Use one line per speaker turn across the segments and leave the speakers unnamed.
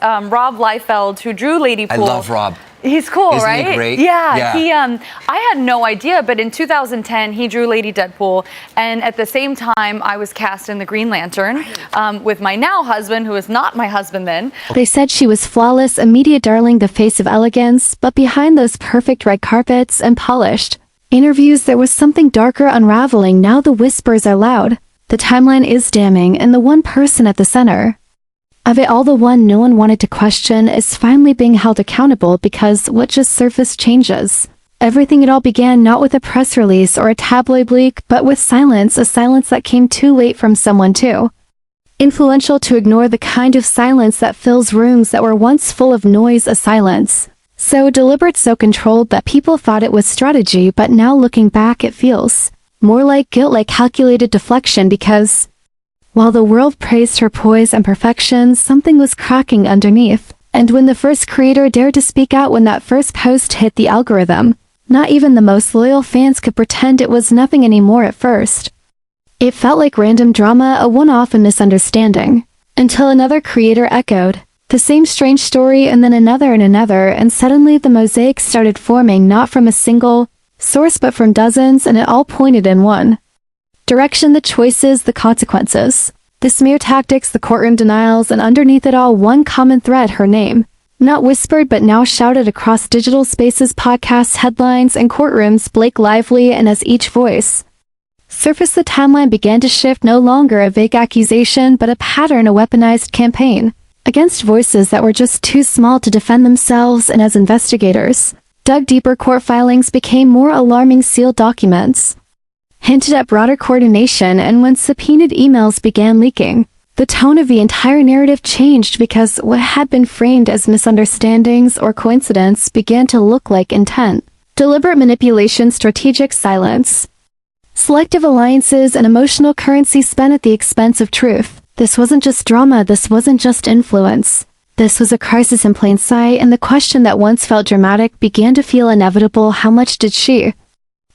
Rob Liefeld, who drew Lady Pool.
I love Rob.
He's cool,
Isn't
right?
he great?
Yeah. He, I had no idea, but in 2010, he drew Lady Deadpool, and at the same time, I was cast in the Green Lantern with my now husband, who is not my husband then.
They said she was flawless, a media darling, the face of elegance, but behind those perfect red carpets and polished interviews, there was something darker unraveling. Now the whispers are loud. The timeline is damning, and the one person at the center of it all, the one no one wanted to question, is finally being held accountable, because what just surfaced changes everything. It all began not with a press release or a tabloid leak, but with silence, a silence that came too late from someone too influential to ignore, the kind of silence that fills rooms that were once full of noise, a silence so deliberate, so controlled that people thought it was strategy, but now looking back it feels more like guilt, like calculated deflection, because while the world praised her poise and perfection, something was cracking underneath. And when the first creator dared to speak out, when that first post hit the algorithm, not even the most loyal fans could pretend it was nothing anymore at first. It felt like random drama, a one-off, and misunderstanding, until another creator echoed the same strange story, and then another, and suddenly the mosaic started forming, not from a single source but from dozens, and it all pointed in one direction: the choices, the consequences, the smear tactics, the courtroom denials, and underneath it all, one common thread: her name. Not whispered but now shouted across digital spaces, podcasts, headlines, and courtrooms, Blake Lively. And as each voice surfaced, the timeline began to shift, no longer a vague accusation but a pattern, a weaponized campaign against voices that were just too small to defend themselves. And as investigators dug deeper, court filings became more alarming, sealed documents hinted at broader coordination, and when subpoenaed emails began leaking, the tone of the entire narrative changed, because what had been framed as misunderstandings or coincidence began to look like intent, deliberate manipulation, strategic silence, selective alliances, and emotional currency spent at the expense of truth. This wasn't just drama, this wasn't just influence. This was a crisis in plain sight, and the question that once felt dramatic began to feel inevitable: how much did she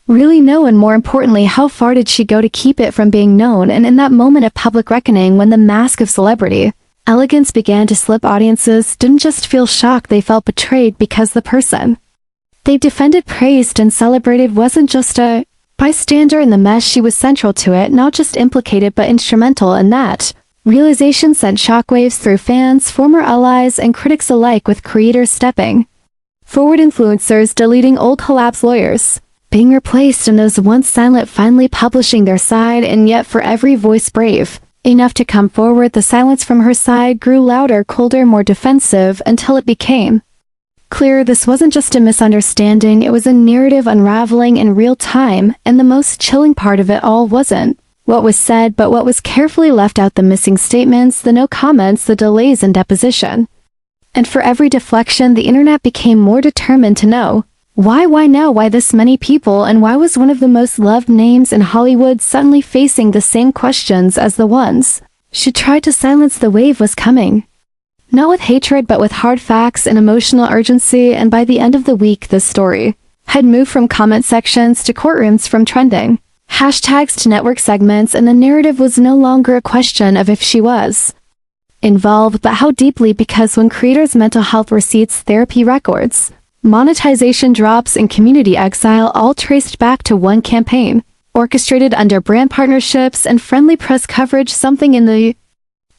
really know, and more importantly, how far did she go to keep it from being known? And in that moment of public reckoning, when the mask of celebrity elegance began to slip, audiences didn't just feel shocked, they felt betrayed, because the person they defended, praised, and celebrated wasn't just a bystander in the mess. She was central to it, not just implicated but instrumental, and that realization sent shockwaves through fans, former allies, and critics alike, with creators stepping forward, influencers deleting old collabs, lawyers being replaced, and those once silent finally publishing their side. And yet, for every voice brave enough to come forward, the silence from her side grew louder, colder, more defensive, until it became clear this wasn't just a misunderstanding, it was a narrative unraveling in real time. And the most chilling part of it all wasn't what was said, but what was carefully left out: the missing statements, the no comments, the delays in deposition. And for every deflection, the internet became more determined to know why now, why this many people, and why was one of the most loved names in Hollywood suddenly facing the same questions as the ones she tried to silence? The wave was coming, not with hatred but with hard facts and emotional urgency. And by the end of the week, this story had moved from comment sections to courtrooms, from trending hashtags to network segments, and the narrative was no longer a question of if she was involved, but how deeply. Because when creators' mental health receipts, therapy records, monetization drops, and community exile all traced back to one campaign, orchestrated under brand partnerships and friendly press coverage, something in the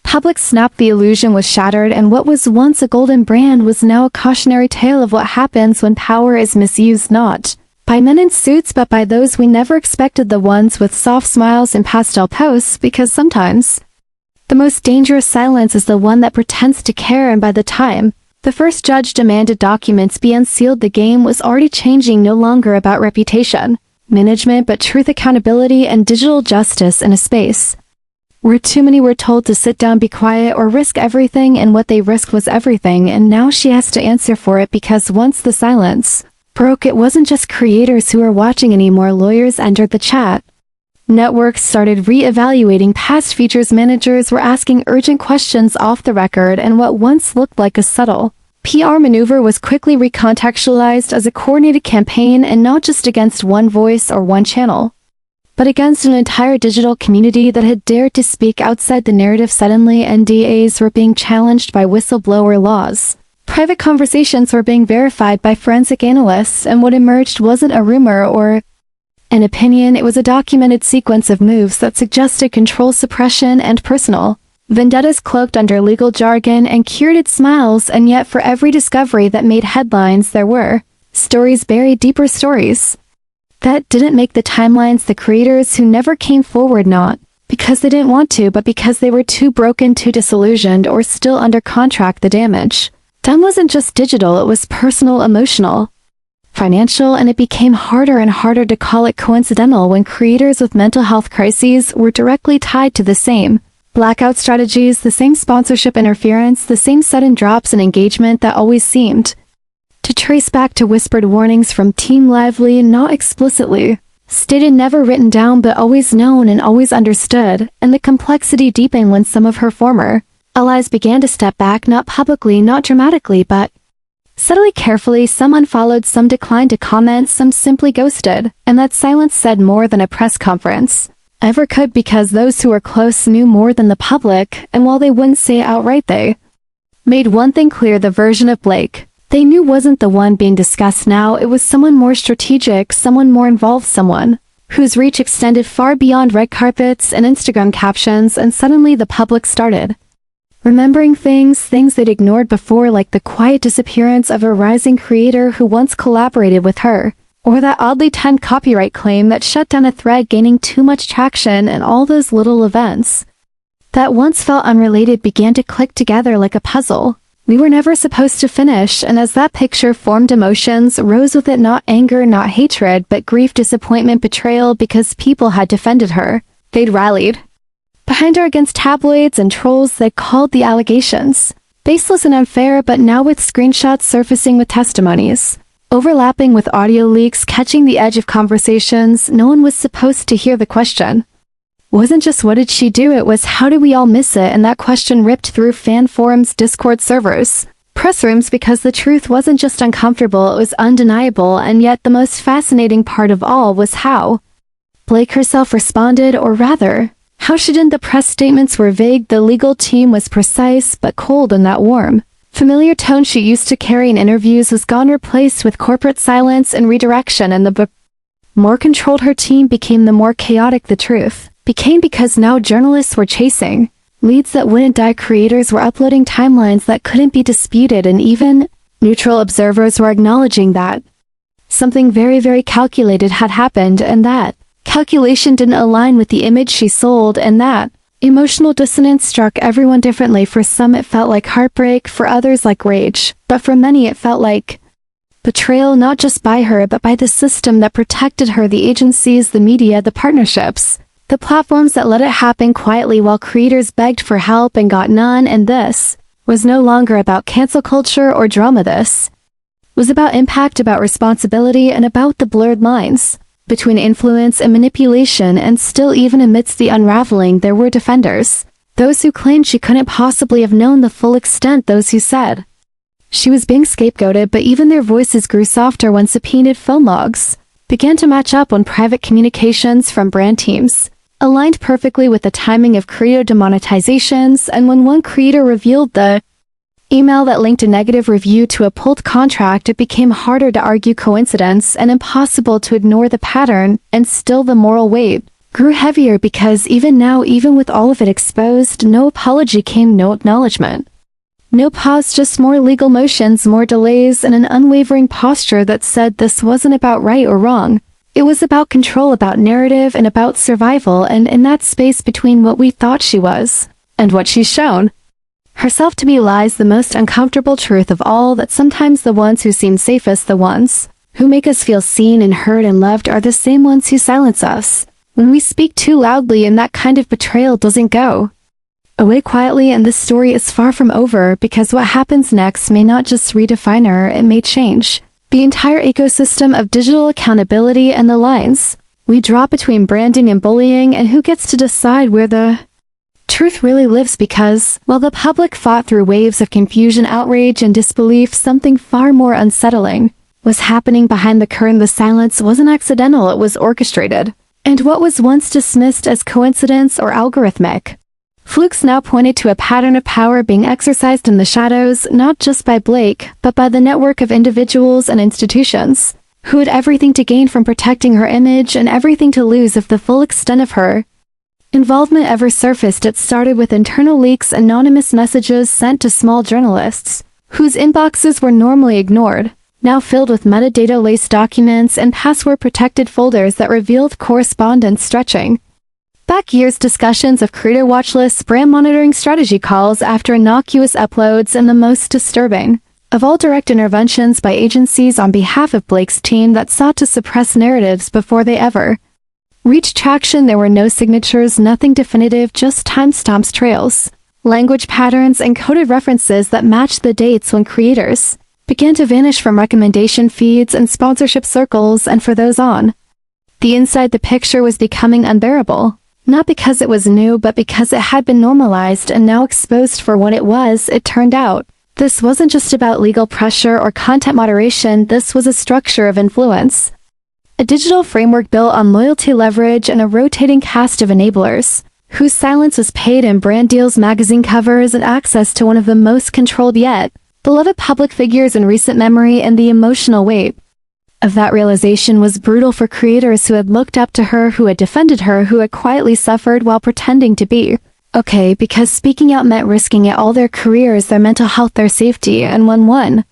public snapped. The illusion was shattered, and what was once a golden brand was now a cautionary tale of what happens when power is misused, not by men in suits but by those we never expected, the ones with soft smiles and pastel posts. Because sometimes the most dangerous silence is the one that pretends to care. And by the time the first judge demanded documents be unsealed, the game was already changing, no longer about reputation management but truth, accountability, and digital justice, in a space where too many were told to sit down, be quiet, or risk everything. And what they risked was everything, and now she has to answer for it. Because once the silence broke, it wasn't just creators who were watching anymore. Lawyers entered the chat, networks started re-evaluating past features, managers were asking urgent questions off the record, and what once looked like a subtle PR maneuver was quickly recontextualized as a coordinated campaign, and not just against one voice or one channel, but against an entire digital community that had dared to speak outside the narrative. Suddenly, NDAs were being challenged by whistleblower laws. Private conversations were being verified by forensic analysts, and what emerged wasn't a rumor or an opinion. It was a documented sequence of moves that suggested control, suppression, and personal vendettas cloaked under legal jargon and curated smiles. And yet for every discovery that made headlines, there were stories buried, deeper stories that didn't make the timelines. The creators who never came forward, not because they didn't want to, but because they were too broken, too disillusioned, or still under contract. The damage done wasn't just digital, it was personal, emotional, financial, and it became harder and harder to call it coincidental when creators with mental health crises were directly tied to the same blackout strategies, the same sponsorship interference, the same sudden drops in engagement that always seemed to trace back to whispered warnings from Team Lively, not explicitly stated, never written down, but always known and always understood. And the complexity deepened when some of her former allies began to step back, not publicly, not dramatically, but subtly, carefully. Some unfollowed, some declined to comment, some simply ghosted, and that silence said more than a press conference ever could, because those who were close knew more than the public, and while they wouldn't say it outright, they made one thing clear: the version of Blake they knew wasn't the one being discussed now. It was someone more strategic, someone more involved, someone whose reach extended far beyond red carpets and Instagram captions. And suddenly the public started remembering things they'd ignored before, like the quiet disappearance of a rising creator who once collaborated with her, or that oddly timed copyright claim that shut down a thread gaining too much traction. And all those little events that once felt unrelated began to click together like a puzzle we were never supposed to finish. And as that picture formed, emotions rose with it, not anger, not hatred, but grief, disappointment, betrayal, because people had defended her. They'd rallied behind her against tabloids and trolls that called the allegations baseless and unfair, but now with screenshots surfacing with testimonies overlapping with audio leaks catching the edge of conversations, no one was supposed to hear. The question wasn't just what did she do, it was how do we all miss it. And that question ripped through fan forums, Discord servers, press rooms, because the truth wasn't just uncomfortable, it was undeniable. And yet the most fascinating part of all was how Blake herself responded, or rather, how she didn't. The press statements were vague, the legal team was precise but cold, and that warm, familiar tone she used to carry in interviews was gone, replaced with corporate silence and redirection. And the more controlled her team became, the more chaotic the truth became, because now journalists were chasing leads that wouldn't die, creators were uploading timelines that couldn't be disputed, and even neutral observers were acknowledging that something very, very calculated had happened, and that calculation didn't align with the image she sold. And that emotional dissonance struck everyone differently. For some it felt like heartbreak, for others like rage, but for many it felt like betrayal, not just by her but by the system that protected her, the agencies, the media, the partnerships, the platforms that let it happen quietly while creators begged for help and got none. And this was no longer about cancel culture or drama. This was about impact, about responsibility, and about the blurred lines between influence and manipulation. And still, even amidst the unraveling, there were defenders, those who claimed she couldn't possibly have known the full extent, those who said she was being scapegoated. But even their voices grew softer when subpoenaed phone logs began to match up, when private communications from brand teams aligned perfectly with the timing of creator demonetizations, and when one creator revealed the email that linked a negative review to a pulled contract, it became harder to argue coincidence and impossible to ignore the pattern. And still the moral weight grew heavier, because even now, even with all of it exposed, no apology came, no acknowledgement, no pause, just more legal motions, more delays, and an unwavering posture that said this wasn't about right or wrong. It was about control, about narrative, and about survival. And in that space between what we thought she was and what she's shown herself to be lies the most uncomfortable truth of all, that sometimes the ones who seem safest, the ones who make us feel seen and heard and loved, are the same ones who silence us when we speak too loudly. And that kind of betrayal doesn't go away quietly. And this story is far from over, because what happens next may not just redefine her, it may change the entire ecosystem of digital accountability and the lines we draw between branding and bullying, and who gets to decide where the truth really lives. Because while the public fought through waves of confusion, outrage, and disbelief, something far more unsettling was happening behind the curtain. The silence wasn't accidental, it was orchestrated. And what was once dismissed as coincidence or algorithmic flukes now pointed to a pattern of power being exercised in the shadows, not just by Blake, but by the network of individuals and institutions, who had everything to gain from protecting her image and everything to lose if the full extent of her involvement ever surfaced. It started with internal leaks, anonymous messages sent to small journalists, whose inboxes were normally ignored, now filled with metadata-laced documents and password-protected folders that revealed correspondence stretching back years, discussions of creator watch lists, brand monitoring strategy calls after innocuous uploads, and the most disturbing of all, direct interventions by agencies on behalf of Blake's team that sought to suppress narratives before they ever reached traction. There were no signatures, nothing definitive, just timestamps, trails, language patterns, and coded references that matched the dates when creators began to vanish from recommendation feeds and sponsorship circles. And for those on the inside, the picture was becoming unbearable. Not because it was new, but because it had been normalized and now exposed for what it was. It turned out this wasn't just about legal pressure or content moderation. This was a structure of influence, a digital framework built on loyalty, leverage, and a rotating cast of enablers, whose silence was paid in brand deals, magazine covers, and access to one of the most controlled yet beloved public figures in recent memory. And the emotional weight of that realization was brutal for creators who had looked up to her, who had defended her, who had quietly suffered while pretending to be okay, because speaking out meant risking it all: their careers, their mental health, their safety. And when one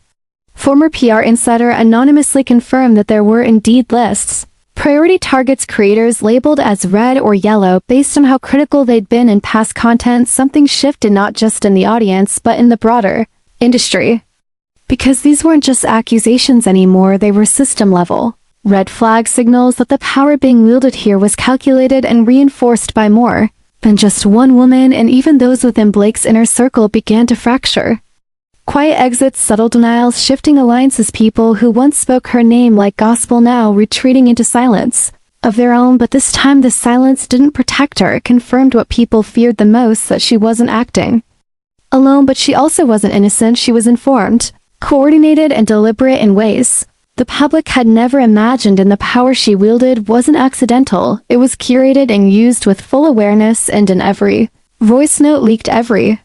former PR insider anonymously confirmed that there were indeed lists, priority targets, creators labeled as red or yellow based on how critical they'd been in past content, something shifted, not just in the audience, but in the broader industry. Because these weren't just accusations anymore, they were system-level red flag signals that the power being wielded here was calculated and reinforced by more than just one woman, and even those within Blake's inner circle began to fracture. Quiet exits, subtle denials, shifting alliances, people who once spoke her name like gospel now retreating into silence of their own. But this time the silence didn't protect her, it confirmed what people feared the most, that she wasn't acting alone, but she also wasn't innocent. She was informed, coordinated, and deliberate in ways the public had never imagined, and the power she wielded wasn't accidental. It was curated and used with full awareness, and in every voice note leaked, every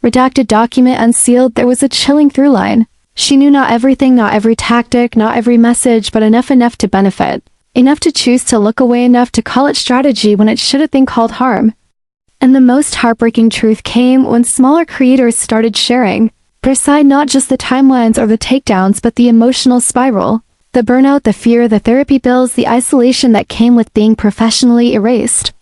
redacted document unsealed, there was a chilling through line. She knew not everything, not every tactic, not every message, but enough to benefit, enough to choose to look away, enough to call it strategy when it should have been called harm. And the most heartbreaking truth came when smaller creators started sharing their side, not just the timelines or the takedowns, but the emotional spiral, the burnout, the fear, the therapy bills, the isolation that came with being professionally erased,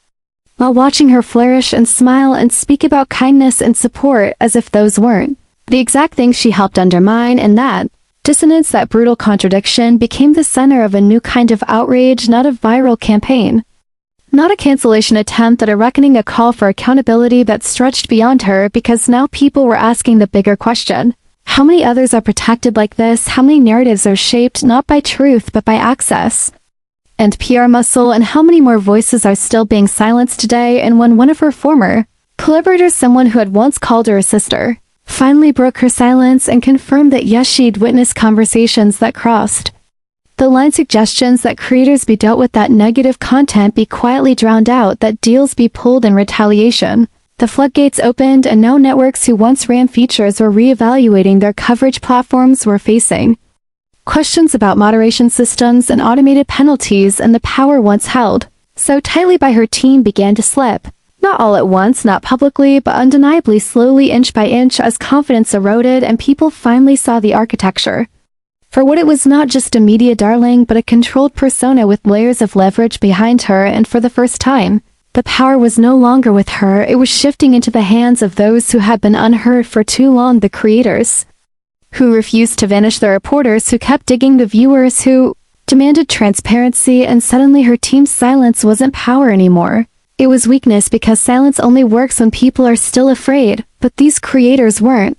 while watching her flourish and smile and speak about kindness and support as if those weren't the exact things she helped undermine. And that dissonance, that brutal contradiction, became the center of a new kind of outrage, not a viral campaign, not a cancellation attempt, at a reckoning, a call for accountability that stretched beyond her, because now people were asking the bigger question: how many others are protected like this? How many narratives are shaped not by truth but by access and PR muscle? And how many more voices are still being silenced today? And when one of her former collaborators, someone who had once called her a sister, finally broke her silence and confirmed that yes, she'd witnessed conversations that crossed the line, suggestions that creators be dealt with, that negative content be quietly drowned out, that deals be pulled in retaliation, the floodgates opened, and now networks who once ran features were reevaluating their coverage, platforms were facing questions about moderation systems and automated penalties, and the power once held so tightly by her team began to slip. Not all at once, not publicly, but undeniably, slowly, inch by inch, as confidence eroded and people finally saw the architecture for what it was: not just a media darling, but a controlled persona with layers of leverage behind her. And for the first time, the power was no longer with her, it was shifting into the hands of those who had been unheard for too long, the creators who refused to vanish, the reporters who kept digging, the viewers who demanded transparency. And suddenly her team's silence wasn't power anymore. It was weakness, because silence only works when people are still afraid. But these creators weren't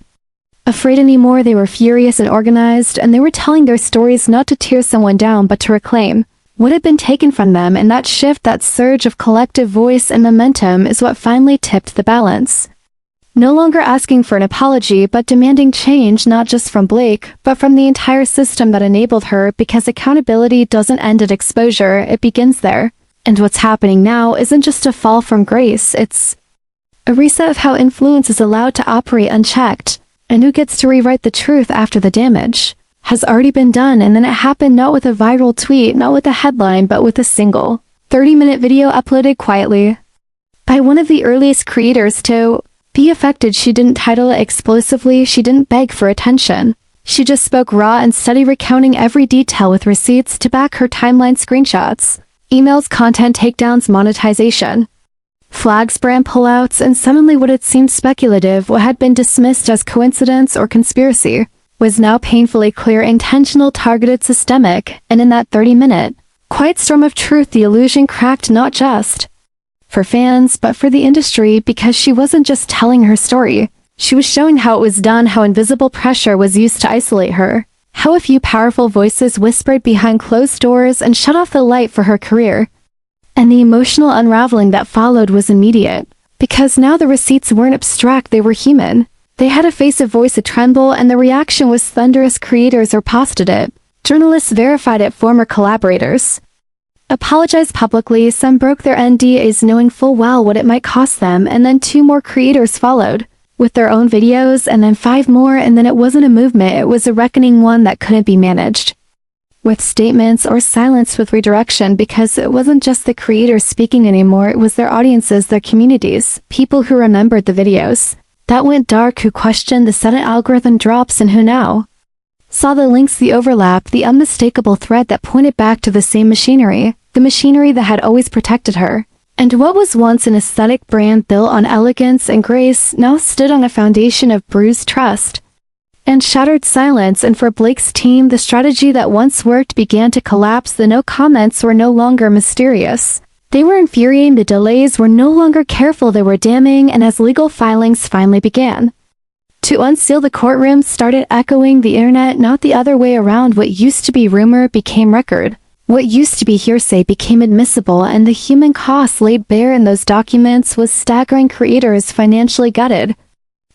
afraid anymore. They were furious and organized, and they were telling their stories not to tear someone down, but to reclaim what had been taken from them. And that shift, that surge of collective voice and momentum, is what finally tipped the balance. No longer asking for an apology, but demanding change, not just from Blake, but from the entire system that enabled her, because accountability doesn't end at exposure, it begins there. And what's happening now isn't just a fall from grace, it's a reset of how influence is allowed to operate unchecked, and who gets to rewrite the truth after the damage has already been done. And then it happened not with a viral tweet, not with a headline, but with a single 30-minute video uploaded quietly by one of the earliest creators to be affected. She didn't title it explosively, she didn't beg for attention. She just spoke raw and steady, recounting every detail with receipts to back her timeline, screenshots, emails, content takedowns, monetization, flags, brand pullouts, and suddenly what had seemed speculative, what had been dismissed as coincidence or conspiracy, was now painfully clear, intentional, targeted, systemic. And in that 30-minute, quiet storm of truth, the illusion cracked, not just for fans, but for the industry, because she wasn't just telling her story. She was showing how it was done, how invisible pressure was used to isolate her, how a few powerful voices whispered behind closed doors and shut off the light for her career. And the emotional unraveling that followed was immediate, because now the receipts weren't abstract, they were human. They had a face, a voice, a tremble, and the reaction was thunderous. Creators reposted it, journalists verified it, former collaborators apologized publicly, some broke their NDAs knowing full well what it might cost them, and then 2 more creators followed with their own videos, and then 5 more, and then it wasn't a movement, it was a reckoning, one that couldn't be managed with statements or silence, with redirection, because it wasn't just the creators speaking anymore, it was their audiences, their communities, people who remembered the videos that went dark, who questioned the sudden algorithm drops, and who now saw the links, the overlap, the unmistakable thread that pointed back to the same machinery, the machinery that had always protected her. And what was once an aesthetic brand built on elegance and grace now stood on a foundation of bruised trust and shattered silence. And for Blake's team, the strategy that once worked began to collapse. The no comments were no longer mysterious. They were infuriating, the delays were no longer careful, they were damning, and as legal filings finally began to unseal, the courtroom started echoing the internet, not the other way around. What used to be rumor became record. What used to be hearsay became admissible, and the human cost laid bare in those documents was staggering. Creators financially gutted,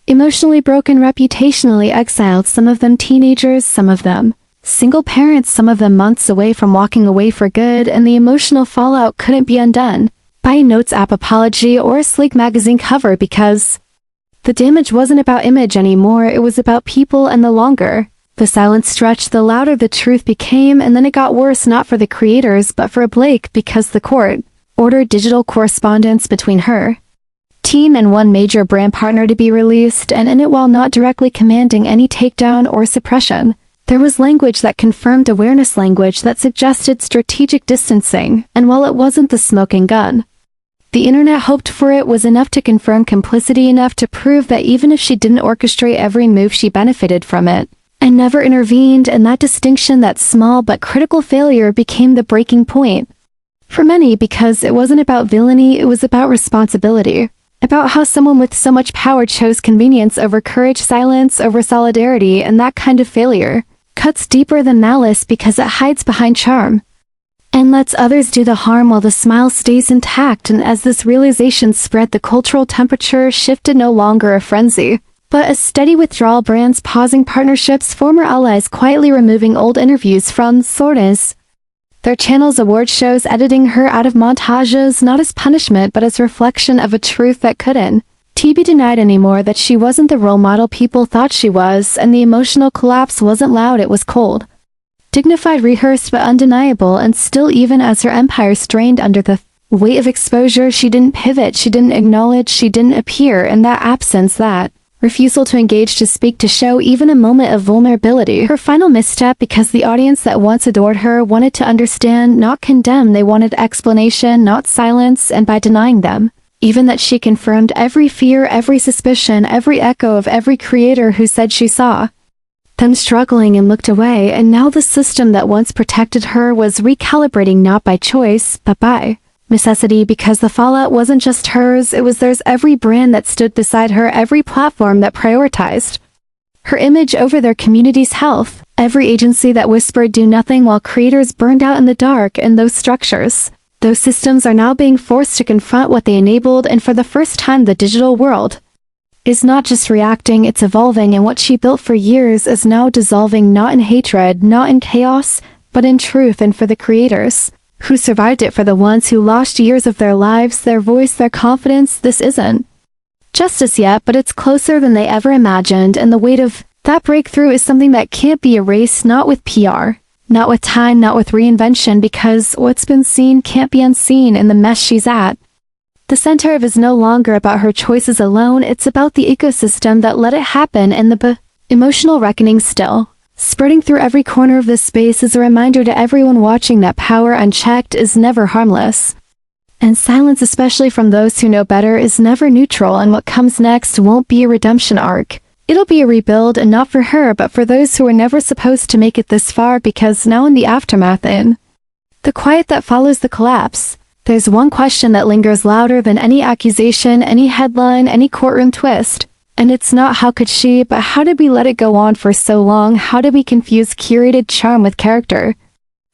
emotionally broken, reputationally exiled, some of them teenagers, some of them single parents, some of them months away from walking away for good, and the emotional fallout couldn't be undone by a Notes app apology or a sleek magazine cover, because the damage wasn't about image anymore, it was about people. And the longer the silence stretched, the louder the truth became. And then it got worse, not for the creators, but for Blake, because the court ordered digital correspondence between her team and one major brand partner to be released, and in it, while not directly commanding any takedown or suppression, there was language that confirmed awareness, language that suggested strategic distancing. And while it wasn't the smoking gun the internet hoped for, it was enough to confirm complicity, enough to prove that even if she didn't orchestrate every move, she benefited from it and never intervened. And that distinction, that small but critical failure, became the breaking point for many, because it wasn't about villainy, it was about responsibility, about how someone with so much power chose convenience over courage, silence over solidarity. And that kind of failure cuts deeper than malice, because it hides behind charm and lets others do the harm while the smile stays intact. And as this realization spread, the cultural temperature shifted, no longer a frenzy, but a steady withdrawal. Brands pausing partnerships, former allies quietly removing old interviews from sources, their channels, award shows, editing her out of montages, not as punishment but as reflection of a truth that couldn't be denied anymore, that she wasn't the role model people thought she was. And the emotional collapse wasn't loud, it was cold, dignified, rehearsed, but undeniable. And still, even as her empire strained under the weight of exposure, she didn't pivot, she didn't acknowledge, she didn't appear. And that absence, that refusal to engage, to speak, to show even a moment of vulnerability, her final misstep, because the audience that once adored her wanted to understand, not condemn. They wanted explanation, not silence. And by denying them even that, she confirmed every fear, every suspicion, every echo of every creator who said she saw them struggling and looked away. And now the system that once protected her was recalibrating, not by choice, but by necessity, because the fallout wasn't just hers, it was theirs. Every brand that stood beside her, every platform that prioritized her image over their community's health, every agency that whispered do nothing while creators burned out in the dark. And those structures, those systems, are now being forced to confront what they enabled. And for the first time, the digital world is not just reacting, it's evolving. And what she built for years is now dissolving, not in hatred, not in chaos, but in truth. And for the creators who survived it, for the ones who lost years of their lives, their voice, their confidence. This isn't justice yet, but it's closer than they ever imagined, and the weight of that breakthrough is something that can't be erased, not with PR, not with time, not with reinvention, because what's been seen can't be unseen in the mess she's at. The center of it is no longer about her choices alone, it's about the ecosystem that let it happen, and the emotional reckoning still spreading through every corner of this space is a reminder to everyone watching that power unchecked is never harmless. And silence, especially from those who know better, is never neutral, and what comes next won't be a redemption arc. It'll be a rebuild, and not for her, but for those who were never supposed to make it this far, because now in the aftermath, in the quiet that follows the collapse, there's one question that lingers louder than any accusation, any headline, any courtroom twist. And it's not how could she, but how did we let it go on for so long? How did we confuse curated charm with character?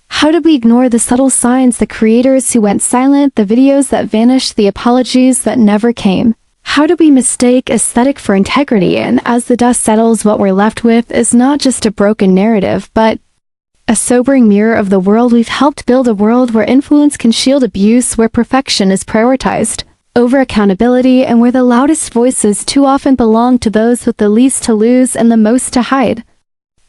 How did we ignore the subtle signs, the creators who went silent, the videos that vanished, the apologies that never came? How did we mistake aesthetic for integrity? And as the dust settles, what we're left with is not just a broken narrative, but a sobering mirror of the world we've helped build, a world where influence can shield abuse, where perfection is prioritized over accountability, and where the loudest voices too often belong to those with the least to lose and the most to hide.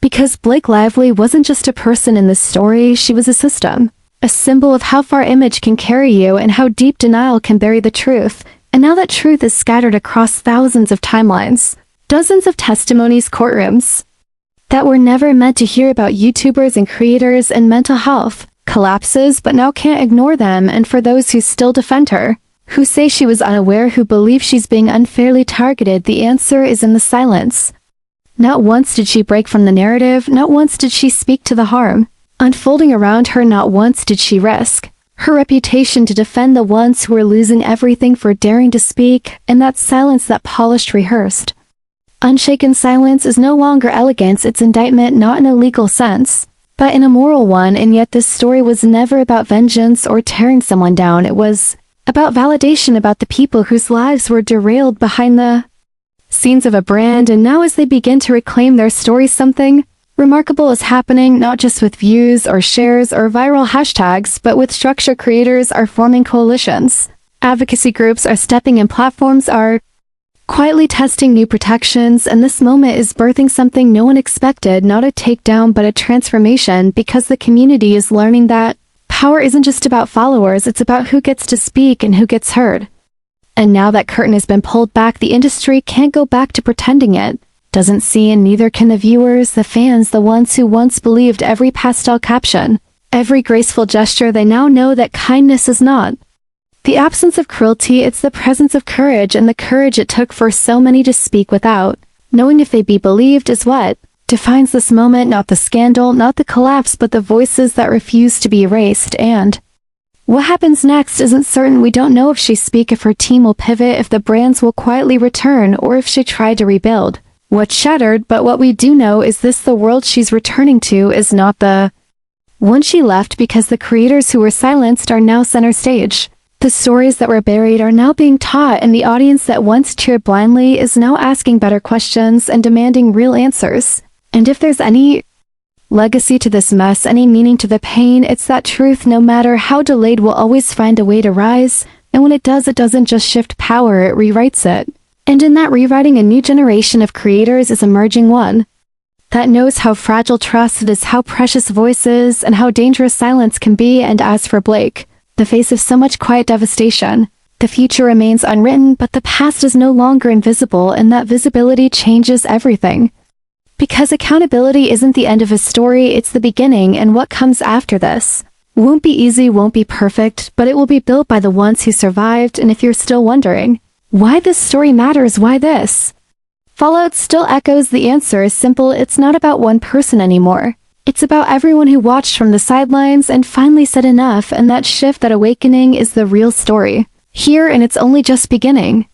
Because Blake Lively wasn't just a person in this story, she was a system, a symbol of how far image can carry you and how deep denial can bury the truth. And now that truth is scattered across thousands of timelines, dozens of testimonies, courtrooms that were never meant to hear about YouTubers and creators and mental health collapses, but now can't ignore them. And for those who still defend her, who say she was unaware, who believe she's being unfairly targeted, the answer is in the silence. Not once did she break from the narrative, not once did she speak to the harm unfolding around her, not once did she risk her reputation to defend the ones who were losing everything for daring to speak. And that silence, that polished, rehearsed, unshaken silence, is no longer elegance, it's indictment, not in a legal sense, but in a moral one. And yet this story was never about vengeance or tearing someone down, it was about validation, about the people whose lives were derailed behind the scenes of a brand. And now as they begin to reclaim their stories, something remarkable is happening, not just with views or shares or viral hashtags, but with structure. Creators are forming coalitions, advocacy groups are stepping in, platforms are quietly testing new protections, and this moment is birthing something no one expected, not a takedown but a transformation, because the community is learning that power isn't just about followers, it's about who gets to speak and who gets heard. And now that curtain has been pulled back, the industry can't go back to pretending it doesn't see, and neither can the viewers, the fans, the ones who once believed every pastel caption, every graceful gesture. They now know that kindness is not the absence of cruelty, it's the presence of courage, and the courage it took for so many to speak without knowing if they'd be believed is what defines this moment, not the scandal, not the collapse, but the voices that refuse to be erased. And what happens next isn't certain. We don't know if she speak, if her team will pivot, if the brands will quietly return, or if she tried to rebuild what's shattered. But what we do know is this: the world she's returning to is not the one she left, because the creators who were silenced are now center stage. The stories that were buried are now being taught, and the audience that once cheered blindly is now asking better questions and demanding real answers. And if there's any legacy to this mess, any meaning to the pain, it's that truth, no matter how delayed, will always find a way to rise. And when it does, it doesn't just shift power, it rewrites it. And in that rewriting, a new generation of creators is emerging, one that knows how fragile trust is, how precious voices, and how dangerous silence can be. And as for Blake, the face of so much quiet devastation, the future remains unwritten, but the past is no longer invisible, and that visibility changes everything. Because accountability isn't the end of a story, it's the beginning, and what comes after this won't be easy, won't be perfect, but it will be built by the ones who survived. And if you're still wondering why this story matters, why this fallout still echoes, the answer is simple: it's not about one person anymore. It's about everyone who watched from the sidelines and finally said enough, and that shift, that awakening, is the real story here, and it's only just beginning.